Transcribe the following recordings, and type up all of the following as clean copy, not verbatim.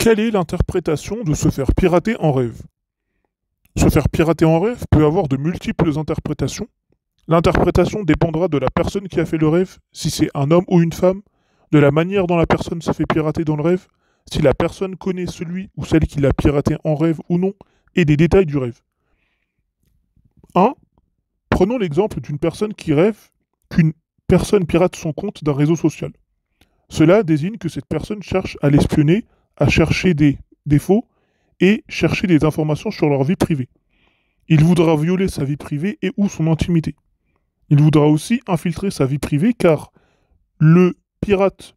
Quelle est l'interprétation de se faire pirater en rêve? Se faire pirater en rêve peut avoir de multiples interprétations. L'interprétation dépendra de la personne qui a fait le rêve, si c'est un homme ou une femme, de la manière dont la personne s'est fait pirater dans le rêve, si la personne connaît celui ou celle qui l'a piraté en rêve ou non, et des détails du rêve. 1. Prenons l'exemple d'une personne qui rêve qu'une personne pirate son compte d'un réseau social. Cela désigne que cette personne cherche à l'espionner, à chercher des défauts et chercher des informations sur leur vie privée. Il voudra violer sa vie privée et ou son intimité. Il voudra aussi infiltrer sa vie privée car le pirate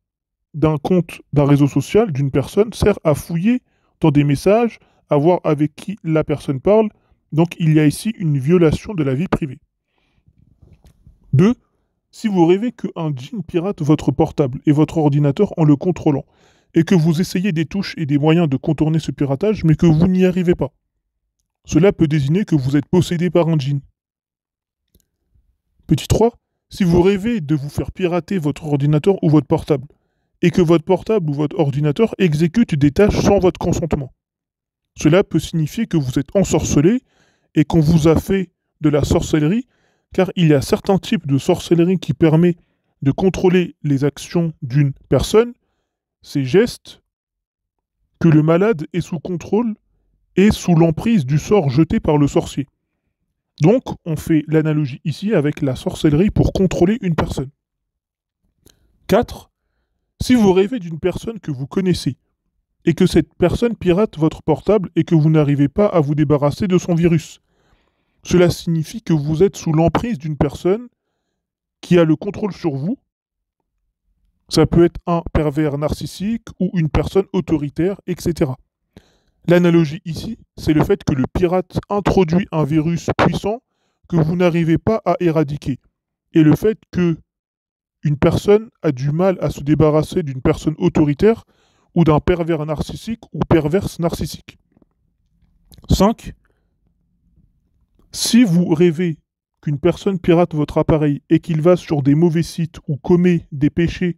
d'un compte d'un réseau social d'une personne sert à fouiller dans des messages, à voir avec qui la personne parle. Donc il y a ici une violation de la vie privée. 2. Si vous rêvez qu'un djinn pirate votre portable et votre ordinateur en le contrôlant, et que vous essayez des touches et des moyens de contourner ce piratage, mais que vous n'y arrivez pas, cela peut désigner que vous êtes possédé par un djinn. Petit 3. Si vous rêvez de vous faire pirater votre ordinateur ou votre portable, et que votre portable ou votre ordinateur exécute des tâches sans votre consentement, cela peut signifier que vous êtes ensorcelé et qu'on vous a fait de la sorcellerie, car il y a certains types de sorcellerie qui permettent de contrôler les actions d'une personne, ses gestes, que le malade est sous contrôle et sous l'emprise du sort jeté par le sorcier. Donc, on fait l'analogie ici avec la sorcellerie pour contrôler une personne. 4. Si vous rêvez d'une personne que vous connaissez, et que cette personne pirate votre portable et que vous n'arrivez pas à vous débarrasser de son virus, cela signifie que vous êtes sous l'emprise d'une personne qui a le contrôle sur vous. Ça peut être un pervers narcissique ou une personne autoritaire, etc. L'analogie ici, c'est le fait que le pirate introduit un virus puissant que vous n'arrivez pas à éradiquer. Et le fait que une personne a du mal à se débarrasser d'une personne autoritaire ou d'un pervers narcissique ou perverse narcissique. 5. Si vous rêvez qu'une personne pirate votre appareil et qu'il va sur des mauvais sites ou commet des péchés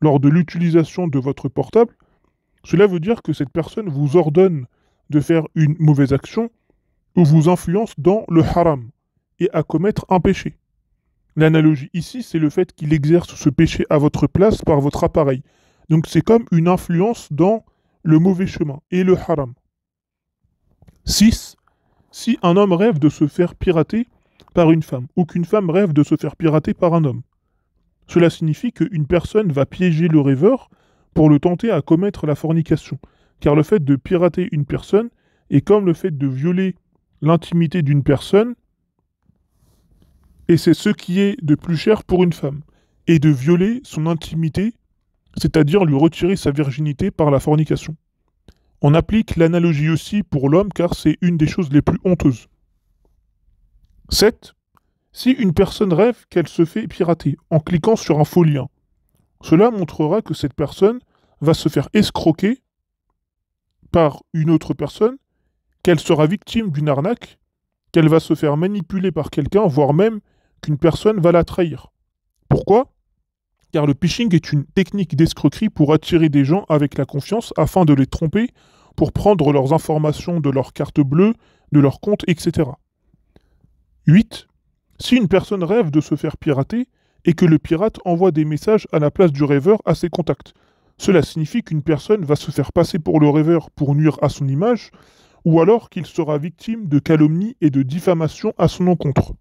lors de l'utilisation de votre portable, cela veut dire que cette personne vous ordonne de faire une mauvaise action ou vous influence dans le haram et à commettre un péché. L'analogie ici, c'est le fait qu'il exerce ce péché à votre place par votre appareil. Donc c'est comme une influence dans le mauvais chemin et le haram. 6. Si un homme rêve de se faire pirater par une femme, ou qu'une femme rêve de se faire pirater par un homme, cela signifie qu'une personne va piéger le rêveur pour le tenter à commettre la fornication. Car le fait de pirater une personne est comme le fait de violer l'intimité d'une personne, et c'est ce qui est de plus cher pour une femme, et de violer son intimité, c'est-à-dire lui retirer sa virginité par la fornication. On applique l'analogie aussi pour l'homme car c'est une des choses les plus honteuses. 7. Si une personne rêve qu'elle se fait pirater en cliquant sur un faux lien, cela montrera que cette personne va se faire escroquer par une autre personne, qu'elle sera victime d'une arnaque, qu'elle va se faire manipuler par quelqu'un, voire même qu'une personne va la trahir. Pourquoi ? Car le phishing est une technique d'escroquerie pour attirer des gens avec la confiance afin de les tromper, pour prendre leurs informations de leur carte bleue, de leur compte, etc. 8. Si une personne rêve de se faire pirater et que le pirate envoie des messages à la place du rêveur à ses contacts, cela signifie qu'une personne va se faire passer pour le rêveur pour nuire à son image, ou alors qu'il sera victime de calomnie et de diffamation à son encontre.